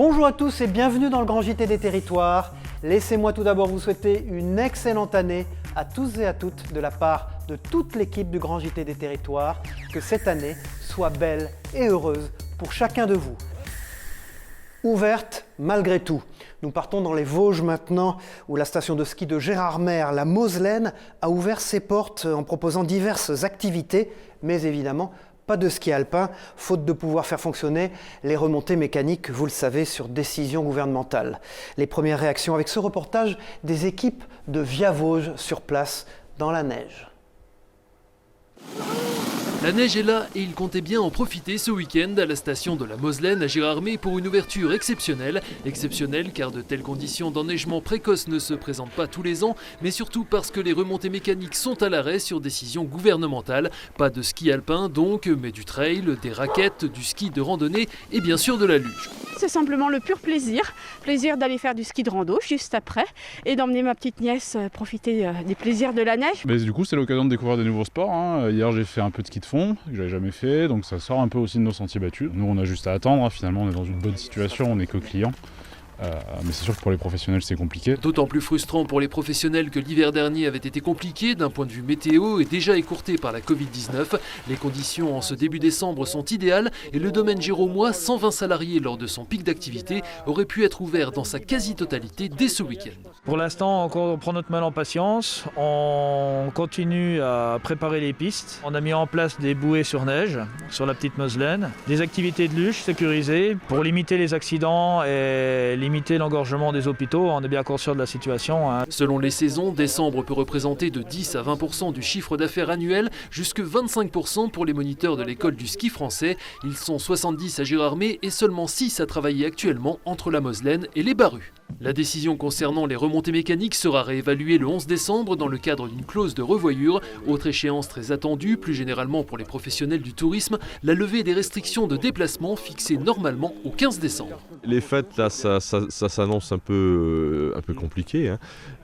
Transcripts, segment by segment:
Bonjour à tous et bienvenue dans le Grand JT des Territoires. Laissez-moi tout d'abord vous souhaiter une excellente année à tous et à toutes de la part de toute l'équipe du Grand JT des Territoires. Que cette année soit belle et heureuse pour chacun de vous. Ouverte malgré tout. Nous partons dans les Vosges maintenant, où la station de ski de Gérardmer, la Moselaine, a ouvert ses portes en proposant diverses activités, mais évidemment pas de ski alpin, faute de pouvoir faire fonctionner les remontées mécaniques, vous le savez, sur décision gouvernementale. Les premières réactions avec ce reportage des équipes de Via Vosges sur place dans la neige. La neige est là et ils comptaient bien en profiter ce week-end à la station de la Moselaine à Gérardmer pour une ouverture exceptionnelle. Exceptionnelle car de telles conditions d'enneigement précoce ne se présentent pas tous les ans, mais surtout parce que les remontées mécaniques sont à l'arrêt sur décision gouvernementale. Pas de ski alpin donc, mais du trail, des raquettes, du ski de randonnée et bien sûr de la luge. C'est simplement le pur plaisir d'aller faire du ski de rando juste après et d'emmener ma petite nièce profiter des plaisirs de la neige. Mais du coup c'est l'occasion de découvrir des nouveaux sports. Hier j'ai fait un peu de ski de fond que j'avais jamais fait, donc ça sort un peu aussi de nos sentiers battus. Nous on a juste à attendre, finalement on est dans une bonne situation, on n'est que clients. Mais c'est sûr que pour les professionnels c'est compliqué. D'autant plus frustrant pour les professionnels que l'hiver dernier avait été compliqué d'un point de vue météo et déjà écourté par la Covid-19. Les conditions en ce début décembre sont idéales et le domaine géromois, 120 salariés lors de son pic d'activité, aurait pu être ouvert dans sa quasi-totalité dès ce week-end. Pour l'instant, on prend notre mal en patience, on continue à préparer les pistes. On a mis en place des bouées sur neige sur la petite Moselaine, des activités de luge sécurisées pour limiter les accidents et limiter l'engorgement des hôpitaux. On est bien conscient de la situation. Selon les saisons, décembre peut représenter de 10 à 20% du chiffre d'affaires annuel, jusque 25% pour les moniteurs de l'école du ski français. Ils sont 70 à Gérardmer et seulement 6 à travailler actuellement entre la Moselaine et les Barrues. La décision concernant les remontées mécaniques sera réévaluée le 11 décembre dans le cadre d'une clause de revoyure. Autre échéance très attendue, plus généralement pour les professionnels du tourisme, la levée des restrictions de déplacement fixées normalement au 15 décembre. Les fêtes, là, ça s'annonce un peu compliqué,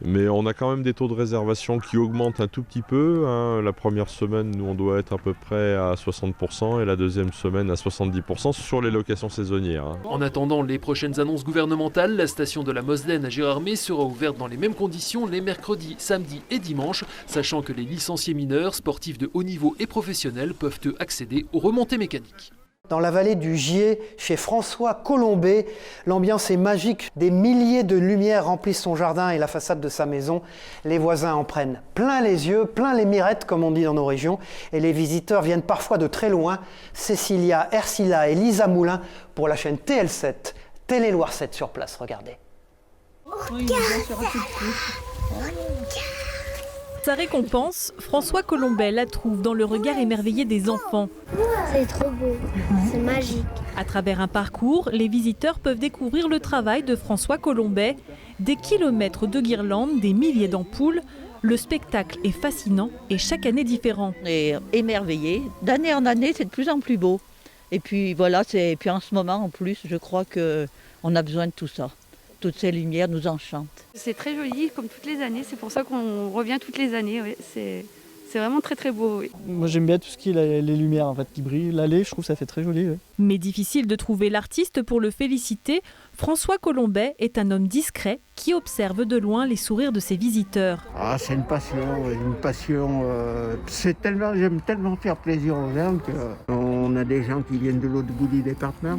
mais on a quand même des taux de réservation qui augmentent un tout petit peu. La première semaine, nous, on doit être à peu près à 60% et la deuxième semaine à 70% sur les locations saisonnières. En attendant les prochaines annonces gouvernementales, la station de la Moselaine à Gérardmer sera ouverte dans les mêmes conditions les mercredis, samedis et dimanches, sachant que les licenciés mineurs, sportifs de haut niveau et professionnels peuvent eux accéder aux remontées mécaniques. Dans la vallée du Gier, chez François Colombet, l'ambiance est magique. Des milliers de lumières remplissent son jardin et la façade de sa maison. Les voisins en prennent plein les yeux, plein les mirettes, comme on dit dans nos régions. Et les visiteurs viennent parfois de très loin. Cécilia Ercilla et Lisa Moulin pour la chaîne TL7, Télé Loire 7 sur place, regardez. Sa récompense, François Colombet la trouve dans le regard émerveillé des enfants. C'est trop beau, c'est magique. À travers un parcours, les visiteurs peuvent découvrir le travail de François Colombet. Des kilomètres de guirlandes, des milliers d'ampoules. Le spectacle est fascinant et chaque année différent. On est émerveillé. D'année en année, c'est de plus en plus beau. Et puis voilà, et puis en ce moment en plus, je crois qu'on a besoin de tout ça. Toutes ces lumières nous enchantent. C'est très joli comme toutes les années, c'est pour ça qu'on revient toutes les années. Ouais. C'est vraiment très très beau. Oui. Moi j'aime bien tout ce qui est les lumières en fait, qui brillent. L'allée, je trouve ça fait très joli. Oui. Mais difficile de trouver l'artiste pour le féliciter. François Colombet est un homme discret qui observe de loin les sourires de ses visiteurs. C'est une passion. J'aime tellement faire plaisir aux gens qu'on a des gens qui viennent de l'autre bout du département.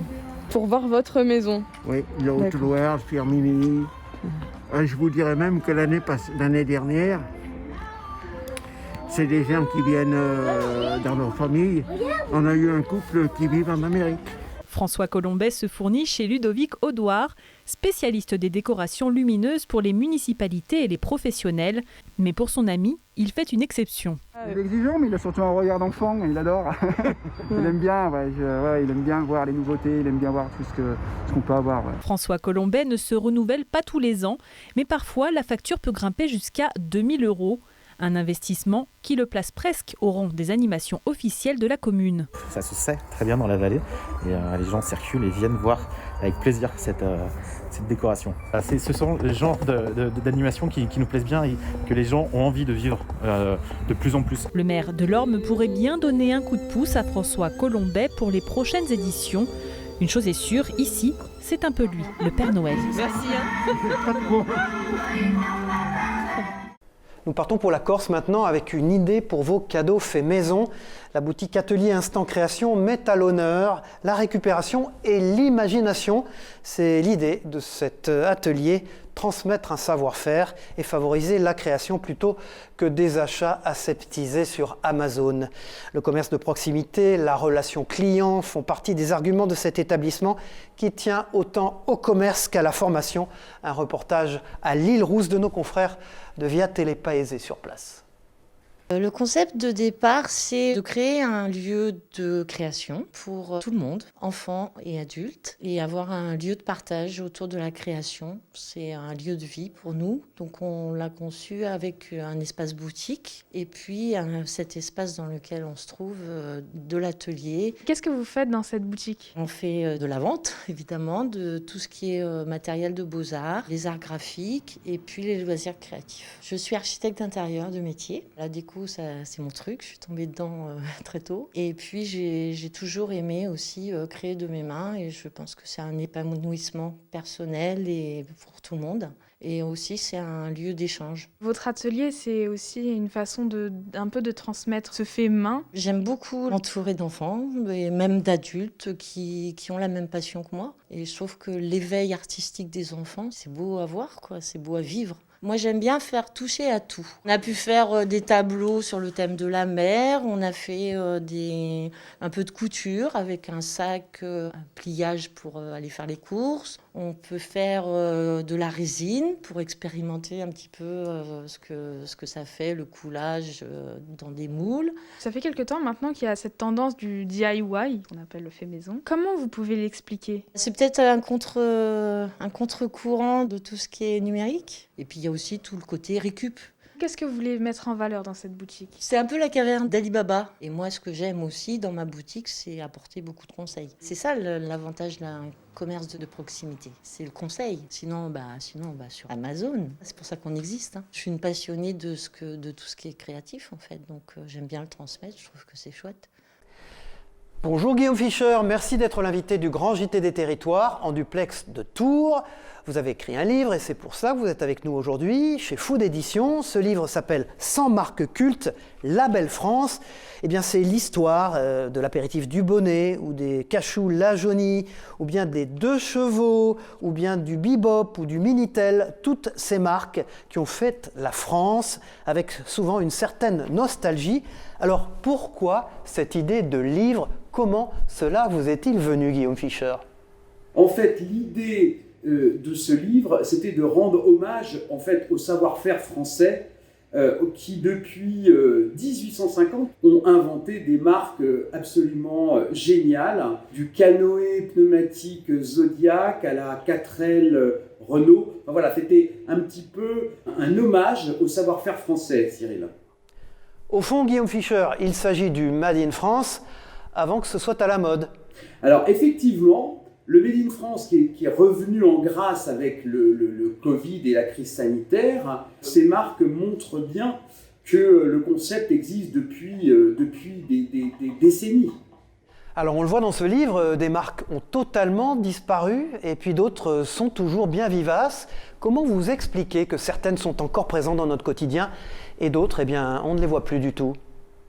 Pour voir votre maison. Oui, la Haute-Loire, Firminy. Je vous dirais même que l'année dernière, c'est des gens qui viennent dans leur famille. On a eu un couple qui vit en Amérique. François Colombet se fournit chez Ludovic Audouard, spécialiste des décorations lumineuses pour les municipalités et les professionnels. Mais pour son ami, il fait une exception. Il est exigeant, mais il a surtout un regard d'enfant, il adore. Il aime bien, il aime bien voir les nouveautés, il aime bien voir tout ce qu'on peut avoir. Ouais. François Colombet ne se renouvelle pas tous les ans, mais parfois la facture peut grimper jusqu'à 2 000 €. Un investissement qui le place presque au rang des animations officielles de la commune. Ça se sait très bien dans la vallée et les gens circulent et viennent voir avec plaisir cette décoration. Ce sont le genre d'animations qui nous plaisent bien et que les gens ont envie de vivre de plus en plus. Le maire de l'Orme pourrait bien donner un coup de pouce à François Colombet pour les prochaines éditions. Une chose est sûre, ici, c'est un peu lui, le Père Noël. Merci. Nous partons pour la Corse maintenant avec une idée pour vos cadeaux faits maison. La boutique Atelier Instant Création met à l'honneur la récupération et l'imagination. C'est l'idée de cet atelier, transmettre un savoir-faire et favoriser la création plutôt que des achats aseptisés sur Amazon. Le commerce de proximité, la relation client font partie des arguments de cet établissement qui tient autant au commerce qu'à la formation. Un reportage à l'île Rousse de nos confrères de Via Télépaésé sur place. Le concept de départ, c'est de créer un lieu de création pour tout le monde, enfants et adultes, et avoir un lieu de partage autour de la création. C'est un lieu de vie pour nous, donc on l'a conçu avec un espace boutique et puis cet espace dans lequel on se trouve de l'atelier. Qu'est-ce que vous faites dans cette boutique ? On fait de la vente, évidemment, de tout ce qui est matériel de beaux-arts, les arts graphiques et puis les loisirs créatifs. Je suis architecte d'intérieur de métier. La déco, c'est mon truc, je suis tombée dedans très tôt. Et puis j'ai toujours aimé aussi créer de mes mains et je pense que c'est un épanouissement personnel et pour tout le monde. Et aussi c'est un lieu d'échange. Votre atelier, c'est aussi une façon un peu de transmettre ce fait main. J'aime beaucoup m'entourer d'enfants et même d'adultes qui ont la même passion que moi. Et je trouve que l'éveil artistique des enfants, c'est beau à voir, quoi. C'est beau à vivre. Moi, j'aime bien faire toucher à tout. On a pu faire des tableaux sur le thème de la mer, on a fait un peu de couture avec un sac, un pliage pour aller faire les courses. On peut faire de la résine pour expérimenter un petit peu ce que ça fait, le coulage dans des moules. Ça fait quelque temps maintenant qu'il y a cette tendance du DIY, qu'on appelle le fait maison. Comment vous pouvez l'expliquer ? C'est peut-être un contre-courant de tout ce qui est numérique. Et puis il y a aussi tout le côté récup. Qu'est-ce que vous voulez mettre en valeur dans cette boutique ? C'est un peu la caverne d'Ali Baba. Et moi, ce que j'aime aussi dans ma boutique, c'est apporter beaucoup de conseils. C'est ça l'avantage d'un commerce de proximité. C'est le conseil. Sinon, sur Amazon. C'est pour ça qu'on existe. Je suis une passionnée de tout ce qui est créatif, en fait. Donc, j'aime bien le transmettre. Je trouve que c'est chouette. Bonjour Guillaume Fischer, merci d'être l'invité du Grand JT des Territoires en duplex de Tours. Vous avez écrit un livre et c'est pour ça que vous êtes avec nous aujourd'hui chez Food Édition. Ce livre s'appelle 100 marques cultes, Label France. Eh bien, c'est l'histoire de l'apéritif du Bonnet ou des cachous La Jaunie ou bien des Deux Chevaux ou bien du Bebop ou du Minitel. Toutes ces marques qui ont fait la France avec souvent une certaine nostalgie. Alors pourquoi cette idée de livre ? Comment cela vous est-il venu, Guillaume Fischer ? En fait, l'idée de ce livre, c'était de rendre hommage en fait, au savoir-faire français qui, depuis 1850, ont inventé des marques absolument géniales, du canoë pneumatique Zodiac à la 4L Renault. Enfin, voilà, c'était un petit peu un hommage au savoir-faire français, Cyril. Au fond, Guillaume Fischer, il s'agit du Made in France avant que ce soit à la mode. Alors effectivement, le Made in France qui est revenu en grâce avec le Covid et la crise sanitaire, ces marques montrent bien que le concept existe depuis des décennies. Alors on le voit dans ce livre, des marques ont totalement disparu et puis d'autres sont toujours bien vivaces. Comment vous expliquez que certaines sont encore présentes dans notre quotidien et d'autres, eh bien, on ne les voit plus du tout ?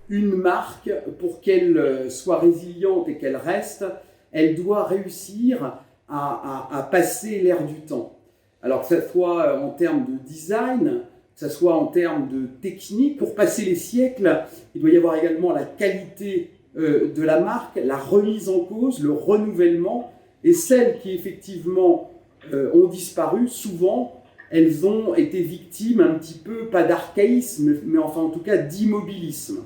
Une marque, pour qu'elle soit résiliente et qu'elle reste, elle doit réussir à passer l'air du temps. Alors que ce soit en termes de design, que ce soit en termes de technique, pour passer les siècles, il doit y avoir également la qualité de la marque, la remise en cause, le renouvellement, et celles qui effectivement ont disparu, souvent, elles ont été victimes un petit peu, pas d'archaïsme, mais enfin en tout cas d'immobilisme.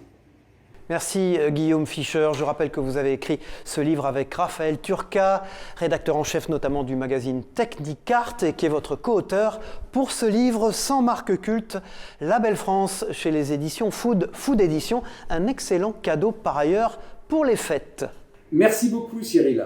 Merci Guillaume Fischer. Je rappelle que vous avez écrit ce livre avec Raphaël Turca, rédacteur en chef notamment du magazine Technicart et qui est votre co-auteur pour ce livre 100 marques cultes, Label France chez les éditions Food Édition. Un excellent cadeau par ailleurs pour les fêtes. Merci beaucoup Cyril.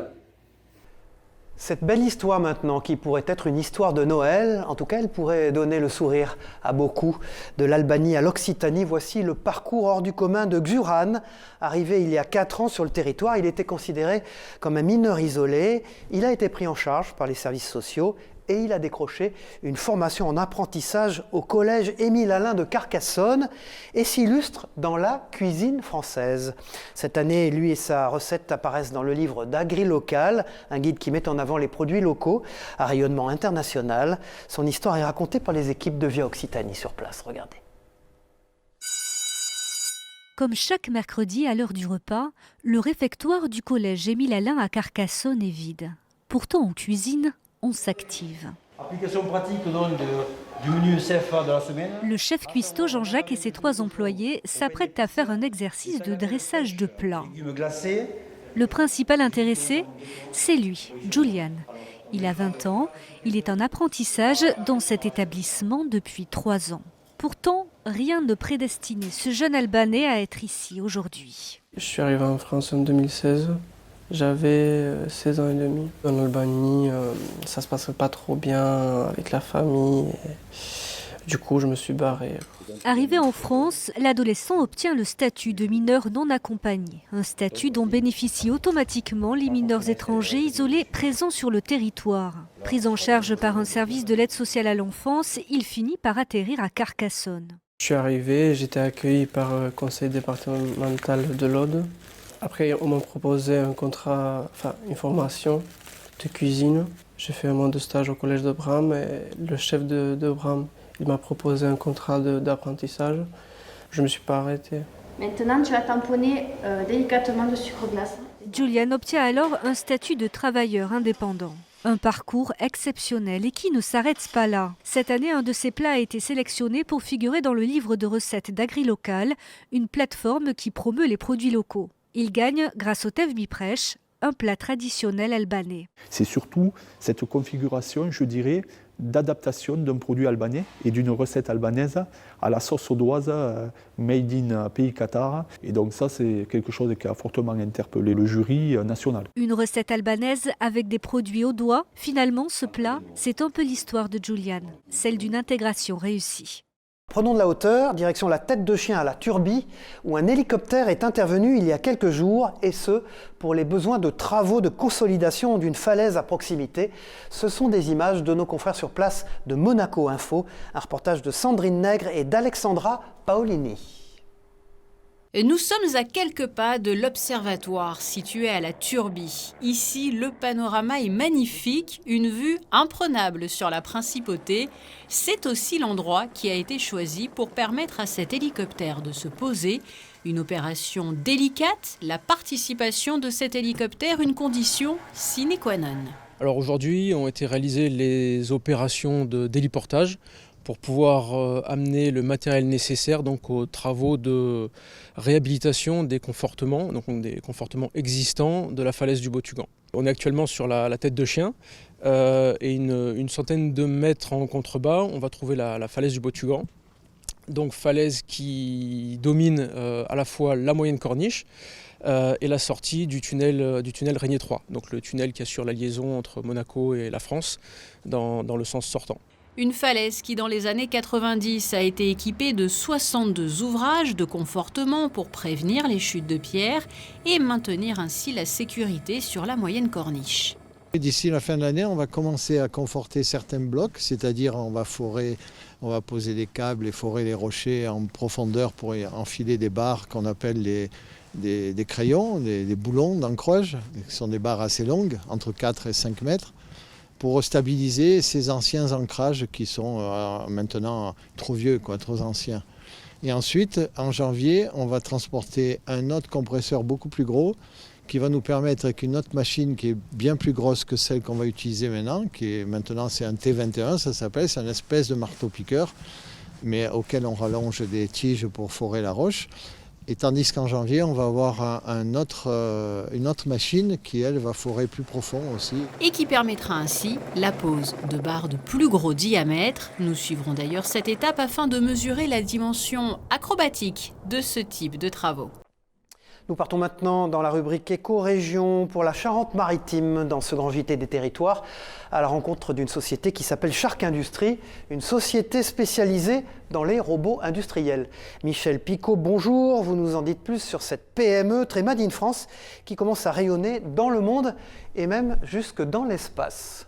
Cette belle histoire maintenant, qui pourrait être une histoire de Noël, en tout cas elle pourrait donner le sourire à beaucoup. De l'Albanie à l'Occitanie, voici le parcours hors du commun de Xuran. Arrivé il y a 4 ans sur le territoire, il était considéré comme un mineur isolé. Il a été pris en charge par les services sociaux et il a décroché une formation en apprentissage au collège Émile Alain de Carcassonne et s'illustre dans la cuisine française. Cette année, lui et sa recette apparaissent dans le livre d'Agri-Local, un guide qui met en avant les produits locaux à rayonnement international. Son histoire est racontée par les équipes de Via Occitanie sur place. Regardez. Comme chaque mercredi à l'heure du repas, le réfectoire du collège Émile Alain à Carcassonne est vide. Pourtant en cuisine, on s'active. Application pratique donc du menu CFA de la semaine. Le chef cuistot Jean-Jacques et ses 3 employés s'apprêtent à faire un exercice de dressage de plats. Le principal intéressé, c'est lui, Julian. Il a 20 ans, il est en apprentissage dans cet établissement depuis 3 ans. Pourtant, rien ne prédestinait ce jeune Albanais à être ici aujourd'hui. Je suis arrivé en France en 2016. J'avais 16 ans et demi. En Albanie, ça se passait pas trop bien avec la famille. Du coup, je me suis barré. Arrivé en France, l'adolescent obtient le statut de mineur non accompagné. Un statut dont bénéficient automatiquement les mineurs étrangers isolés présents sur le territoire. Pris en charge par un service de l'aide sociale à l'enfance, il finit par atterrir à Carcassonne. Je suis arrivé, j'étais accueilli par le conseil départemental de l'Aude. Après, on m'a proposé un contrat, une formation de cuisine. J'ai fait un mois de stage au collège de Bram et le chef de Bram, il m'a proposé un contrat d'apprentissage. Je ne me suis pas arrêté. Maintenant, tu vas tamponner délicatement de sucre glace. Julian obtient alors un statut de travailleur indépendant. Un parcours exceptionnel et qui ne s'arrête pas là. Cette année, un de ses plats a été sélectionné pour figurer dans le livre de recettes d'Agri-Local, une plateforme qui promeut les produits locaux. Il gagne grâce au tev biprech, un plat traditionnel albanais. C'est surtout cette configuration, je dirais, d'adaptation d'un produit albanais et d'une recette albanaise à la sauce audoise made in pays Qatar. Et donc ça, c'est quelque chose qui a fortement interpellé le jury national. Une recette albanaise avec des produits audois. Finalement, ce plat, c'est un peu l'histoire de Julian, celle d'une intégration réussie. Prenons de la hauteur, direction la Tête de Chien à la Turbie, où un hélicoptère est intervenu il y a quelques jours, et ce, pour les besoins de travaux de consolidation d'une falaise à proximité. Ce sont des images de nos confrères sur place de Monaco Info, un reportage de Sandrine Nègre et d'Alexandra Paolini. Nous sommes à quelques pas de l'observatoire situé à la Turbie. Ici, le panorama est magnifique, une vue imprenable sur la principauté. C'est aussi l'endroit qui a été choisi pour permettre à cet hélicoptère de se poser. Une opération délicate, la participation de cet hélicoptère, une condition sine qua non. Alors aujourd'hui, ont été réalisées les opérations d'héliportage pour pouvoir amener le matériel nécessaire donc, aux travaux de réhabilitation des confortements, donc des confortements existants de la falaise du Botugan. On est actuellement sur la Tête de Chien et une centaine de mètres en contrebas, on va trouver la falaise du Botugan. Donc falaise qui domine à la fois la moyenne corniche et la sortie du tunnel Régnier 3, donc le tunnel qui assure la liaison entre Monaco et la France dans le sens sortant. Une falaise qui, dans les années 90, a été équipée de 62 ouvrages de confortement pour prévenir les chutes de pierre et maintenir ainsi la sécurité sur la moyenne corniche. D'ici la fin de l'année, on va commencer à conforter certains blocs, c'est-à-dire on va poser des câbles et forer les rochers en profondeur pour enfiler des barres qu'on appelle des crayons, des boulons d'ancrage, qui sont des barres assez longues, entre 4 et 5 mètres. Pour stabiliser ces anciens ancrages qui sont maintenant trop vieux, trop anciens. Et ensuite, en janvier, on va transporter un autre compresseur beaucoup plus gros qui va nous permettre, avec une autre machine qui est bien plus grosse que celle qu'on va utiliser maintenant, c'est un T21, ça s'appelle, c'est une espèce de marteau-piqueur, mais auquel on rallonge des tiges pour forer la roche. Et tandis qu'en janvier, on va avoir une autre machine qui, elle, va forer plus profond aussi. Et qui permettra ainsi la pose de barres de plus gros diamètre. Nous suivrons d'ailleurs cette étape afin de mesurer la dimension acrobatique de ce type de travaux. Nous partons maintenant dans la rubrique Éco-région pour la Charente-Maritime, dans ce grand JT des territoires, à la rencontre d'une société qui s'appelle Shark Industries, une société spécialisée dans les robots industriels. Michel Picot, bonjour, vous nous en dites plus sur cette PME très made in France qui commence à rayonner dans le monde et même jusque dans l'espace.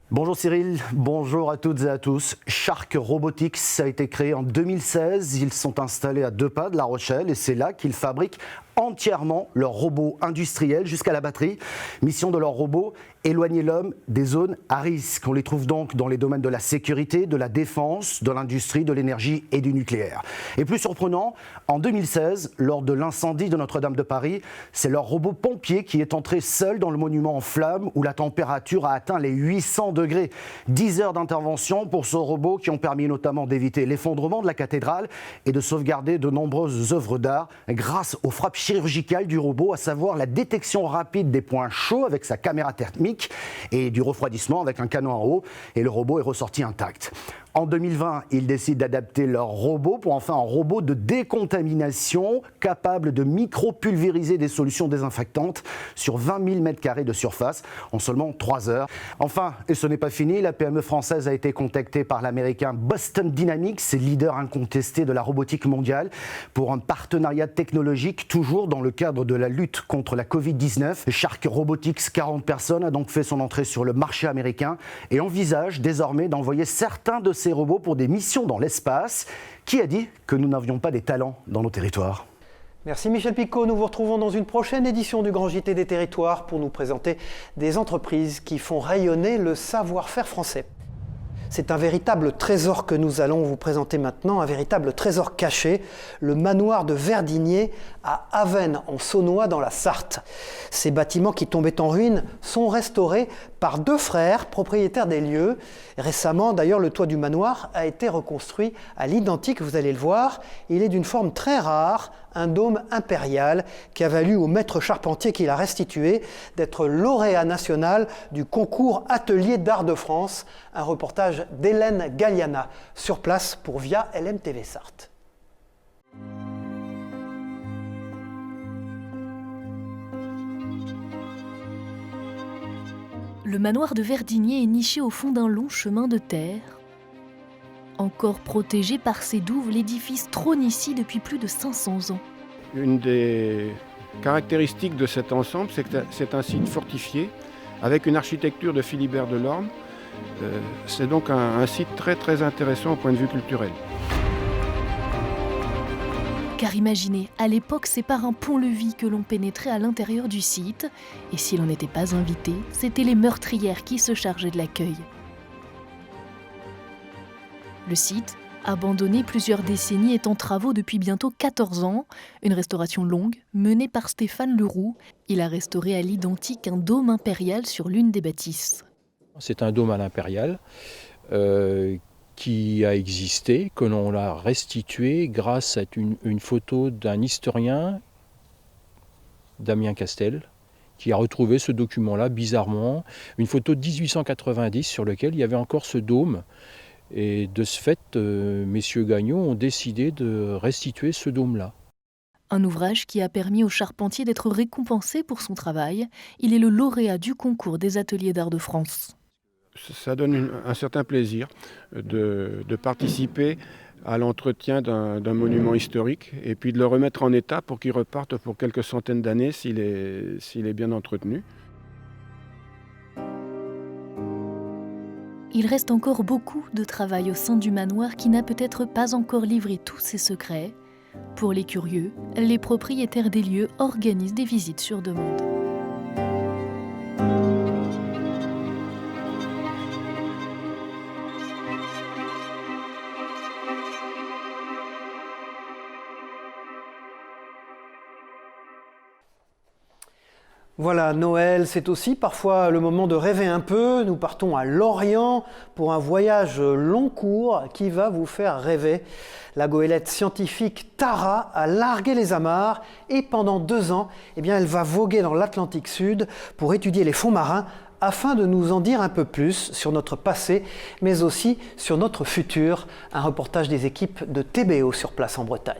Bonjour Cyril, bonjour à toutes et à tous. Shark Robotics a été créé en 2016. Ils sont installés à 2 pas de La Rochelle et c'est là qu'ils fabriquent entièrement leurs robots industriels jusqu'à la batterie. Mission de leurs robots, éloigner l'homme des zones à risque. On les trouve donc dans les domaines de la sécurité, de la défense, de l'industrie, de l'énergie et du nucléaire. Et plus surprenant, en 2016, lors de l'incendie de Notre-Dame de Paris, c'est leur robot pompier qui est entré seul dans le monument en flammes où la température a atteint les 800 degrés. 10 heures d'intervention pour ce robot qui ont permis notamment d'éviter l'effondrement de la cathédrale et de sauvegarder de nombreuses œuvres d'art grâce aux frappes chirurgicales du robot, à savoir la détection rapide des points chauds avec sa caméra thermique et du refroidissement avec un canon à eau, et le robot est ressorti intact. En 2020, ils décident d'adapter leur robot pour en faire un robot de décontamination capable de micro-pulvériser des solutions désinfectantes sur 20 000 m² de surface en seulement 3 heures. Enfin, et ce n'est pas fini, la PME française a été contactée par l'américain Boston Dynamics, leader incontesté de la robotique mondiale, pour un partenariat technologique toujours dans le cadre de la lutte contre la Covid-19. Shark Robotics, 40 personnes, a donc fait son entrée sur le marché américain et envisage désormais d'envoyer certains de ces robots pour des missions dans l'espace. Qui a dit que nous n'avions pas des talents dans nos territoires ? Merci Michel Picot. Nous vous retrouvons dans une prochaine édition du Grand JT des territoires pour nous présenter des entreprises qui font rayonner le savoir-faire français. C'est un véritable trésor que nous allons vous présenter maintenant, un véritable trésor caché, le manoir de Verdigné à Avesnes, en Saunois, dans la Sarthe. Ces bâtiments qui tombaient en ruine sont restaurés par 2 frères propriétaires des lieux. Récemment, d'ailleurs, le toit du manoir a été reconstruit à l'identique, vous allez le voir. Il est d'une forme très rare, un dôme impérial qui a valu au maître charpentier qui l'a restitué d'être lauréat national du concours Atelier d'Art de France. Un reportage d'Hélène Galliana sur place pour Via LMTV Sarthe. Le manoir de Verdigné est niché au fond d'un long chemin de terre. Encore protégé par ses douves, l'édifice trône ici depuis plus de 500 ans. Une des caractéristiques de cet ensemble, c'est que c'est un site fortifié avec une architecture de Philibert Delorme. C'est donc un site très très intéressant au point de vue culturel. Car imaginez, à l'époque, c'est par un pont-levis que l'on pénétrait à l'intérieur du site. Et si l'on n'était pas invité, c'étaient les meurtrières qui se chargeaient de l'accueil. Le site, abandonné plusieurs décennies, est en travaux depuis bientôt 14 ans. Une restauration longue, menée par Stéphane Leroux. Il a restauré à l'identique un dôme impérial sur l'une des bâtisses. C'est un dôme à l'impérial qui a existé, que l'on l'a restitué grâce à une photo d'un historien, Damien Castel, qui a retrouvé ce document-là, bizarrement, une photo de 1890 sur laquelle il y avait encore ce dôme. Et de ce fait, messieurs Gagnon ont décidé de restituer ce dôme-là. Un ouvrage qui a permis au charpentier d'être récompensé pour son travail. Il est le lauréat du concours des Ateliers d'Art de France. Ça donne un certain plaisir de participer à l'entretien d'un monument historique et puis de le remettre en état pour qu'il reparte pour quelques centaines d'années s'il est bien entretenu. Il reste encore beaucoup de travail au sein du manoir qui n'a peut-être pas encore livré tous ses secrets. Pour les curieux, les propriétaires des lieux organisent des visites sur demande. Voilà, Noël, c'est aussi parfois le moment de rêver un peu. Nous partons à Lorient pour un voyage long cours qui va vous faire rêver. La goélette scientifique Tara a largué les amarres et pendant 2 ans, elle va voguer dans l'Atlantique Sud pour étudier les fonds marins afin de nous en dire un peu plus sur notre passé, mais aussi sur notre futur. Un reportage des équipes de TBO sur place en Bretagne.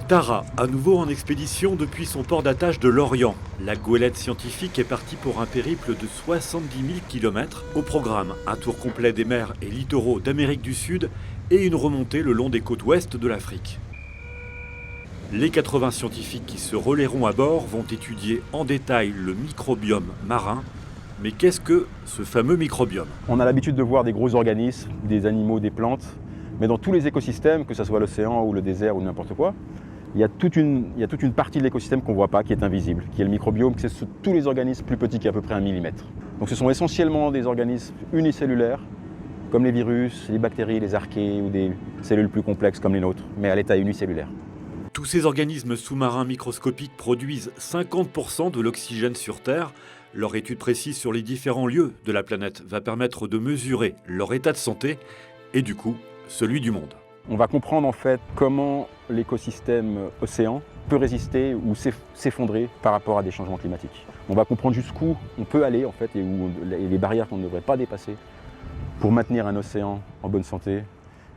Tara, à nouveau en expédition depuis son port d'attache de Lorient. La goélette scientifique est partie pour un périple de 70 000 km. Au programme, un tour complet des mers et littoraux d'Amérique du Sud et une remontée le long des côtes ouest de l'Afrique. Les 80 scientifiques qui se relayeront à bord vont étudier en détail le microbiome marin. Mais qu'est-ce que ce fameux microbiome? On a l'habitude de voir des gros organismes, des animaux, des plantes, mais dans tous les écosystèmes, que ce soit l'océan ou le désert ou n'importe quoi, il y a toute une partie de l'écosystème qu'on ne voit pas, qui est invisible, qui est le microbiome, c'est tous les organismes plus petits qu'à peu près 1 millimètre. Donc ce sont essentiellement des organismes unicellulaires, comme les virus, les bactéries, les archées ou des cellules plus complexes comme les nôtres, mais à l'état unicellulaire. Tous ces organismes sous-marins microscopiques produisent 50% de l'oxygène sur Terre. Leur étude précise sur les différents lieux de la planète va permettre de mesurer leur état de santé et du coup, celui du monde. On va comprendre en fait comment l'écosystème océan peut résister ou s'effondrer par rapport à des changements climatiques. On va comprendre jusqu'où on peut aller en fait et les barrières qu'on ne devrait pas dépasser pour maintenir un océan en bonne santé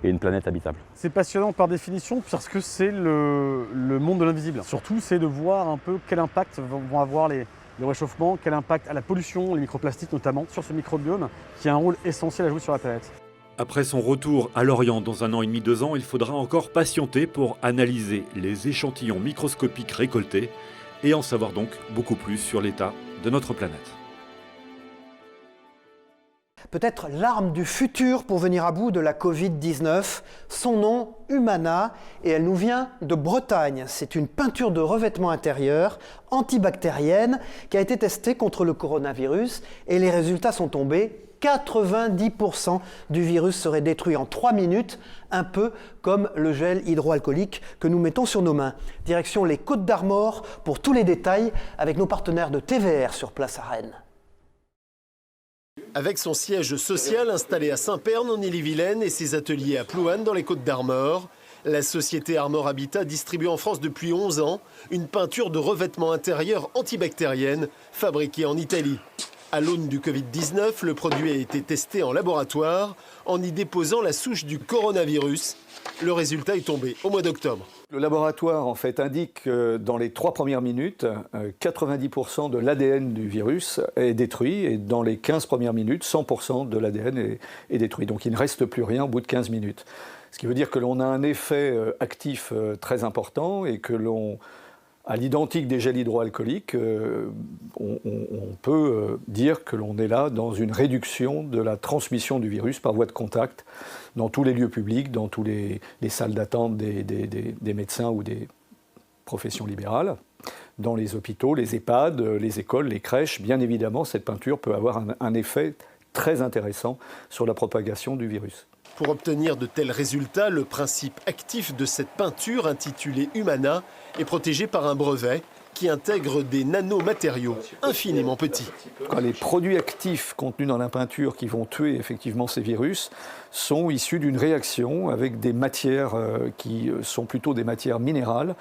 et une planète habitable. C'est passionnant par définition parce que c'est le monde de l'invisible. Surtout, c'est de voir un peu quel impact vont avoir le réchauffement, quel impact à la pollution, les microplastiques notamment, sur ce microbiome qui a un rôle essentiel à jouer sur la planète. Après son retour à Lorient dans 1 an et demi, 2 ans, il faudra encore patienter pour analyser les échantillons microscopiques récoltés et en savoir donc beaucoup plus sur l'état de notre planète. Peut-être l'arme du futur pour venir à bout de la Covid-19. Son nom, Humana, et elle nous vient de Bretagne. C'est une peinture de revêtement intérieur antibactérienne qui a été testée contre le coronavirus et les résultats sont tombés. 90% du virus serait détruit en 3 minutes, un peu comme le gel hydroalcoolique que nous mettons sur nos mains. Direction les Côtes d'Armor pour tous les détails avec nos partenaires de TVR sur place à Rennes. Avec son siège social installé à Saint-Pern en Ille-et-Vilaine et ses ateliers à Plouanne dans les Côtes d'Armor, la société Armor Habitat distribue en France depuis 11 ans une peinture de revêtement intérieur antibactérienne fabriquée en Italie. À l'aune du Covid-19, le produit a été testé en laboratoire en y déposant la souche du coronavirus. Le résultat est tombé au mois d'octobre. Le laboratoire en fait indique que dans les 3 premières minutes, 90% de l'ADN du virus est détruit et dans les 15 premières minutes, 100% de l'ADN est détruit. Donc il ne reste plus rien au bout de 15 minutes. Ce qui veut dire que l'on a un effet actif très important et que l'on... À l'identique des gels hydroalcooliques, on peut dire que l'on est là dans une réduction de la transmission du virus par voie de contact dans tous les lieux publics, dans toutes les salles d'attente des médecins ou des professions libérales, dans les hôpitaux, les EHPAD, les écoles, les crèches. Bien évidemment, cette peinture peut avoir un effet très intéressant sur la propagation du virus. Pour obtenir de tels résultats, le principe actif de cette peinture intitulée Humana est protégé par un brevet qui intègre des nanomatériaux infiniment petits. Les produits actifs contenus dans la peinture qui vont tuer effectivement ces virus sont issus d'une réaction avec des matières qui sont plutôt des matières minérales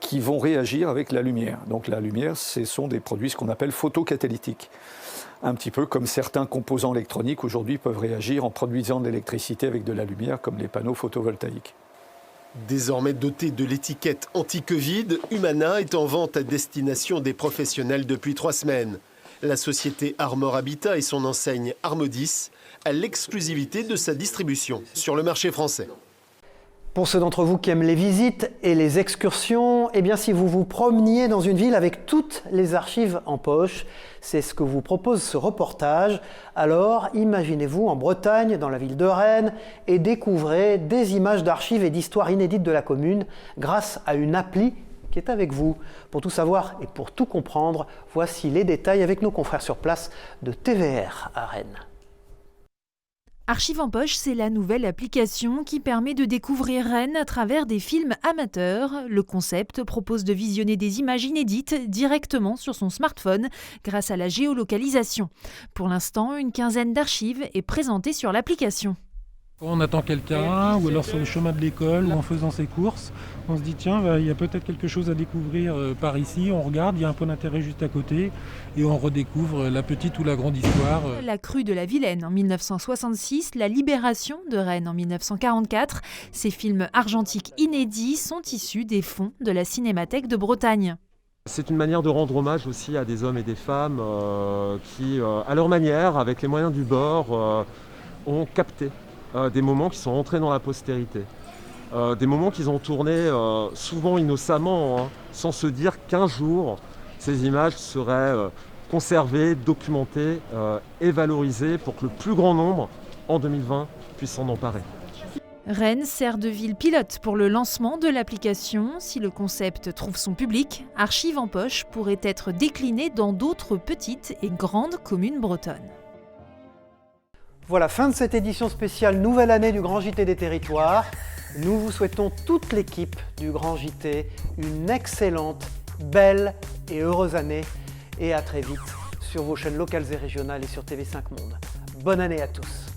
qui vont réagir avec la lumière. Donc la lumière, ce sont des produits ce qu'on appelle photocatalytiques. Un petit peu comme certains composants électroniques aujourd'hui peuvent réagir en produisant de l'électricité avec de la lumière, comme les panneaux photovoltaïques. Désormais doté de l'étiquette anti-Covid, Humana est en vente à destination des professionnels depuis 3 semaines. La société Armor Habitat et son enseigne Armodis a l'exclusivité de sa distribution sur le marché français. Pour ceux d'entre vous qui aiment les visites et les excursions, eh bien si vous vous promeniez dans une ville avec toutes les archives en poche, c'est ce que vous propose ce reportage. Alors imaginez-vous en Bretagne, dans la ville de Rennes, et découvrez des images d'archives et d'histoires inédites de la commune grâce à une appli qui est avec vous. Pour tout savoir et pour tout comprendre, voici les détails avec nos confrères sur place de TVR à Rennes. Archives en poche, c'est la nouvelle application qui permet de découvrir Rennes à travers des films amateurs. Le concept propose de visionner des images inédites directement sur son smartphone grâce à la géolocalisation. Pour l'instant, une quinzaine d'archives est présentée sur l'application. On attend quelqu'un, ou alors sur le chemin de l'école, ou en faisant ses courses, on se dit tiens, il y a peut-être quelque chose à découvrir par ici, on regarde, il y a un point d'intérêt juste à côté, et on redécouvre la petite ou la grande histoire. La crue de la Vilaine en 1966, la libération de Rennes en 1944, ces films argentiques inédits sont issus des fonds de la Cinémathèque de Bretagne. C'est une manière de rendre hommage aussi à des hommes et des femmes qui, à leur manière, avec les moyens du bord, ont capté des moments qui sont entrés dans la postérité. Des moments qu'ils ont tournés souvent innocemment, hein, sans se dire qu'un jour, ces images seraient conservées, documentées et valorisées pour que le plus grand nombre, en 2020, puisse s'en emparer. Rennes sert de ville pilote pour le lancement de l'application. Si le concept trouve son public, Archives en poche pourrait être décliné dans d'autres petites et grandes communes bretonnes. Voilà, fin de cette édition spéciale Nouvelle Année du Grand JT des Territoires. Nous vous souhaitons, toute l'équipe du Grand JT, une excellente, belle et heureuse année. Et à très vite sur vos chaînes locales et régionales et sur TV5 Monde. Bonne année à tous.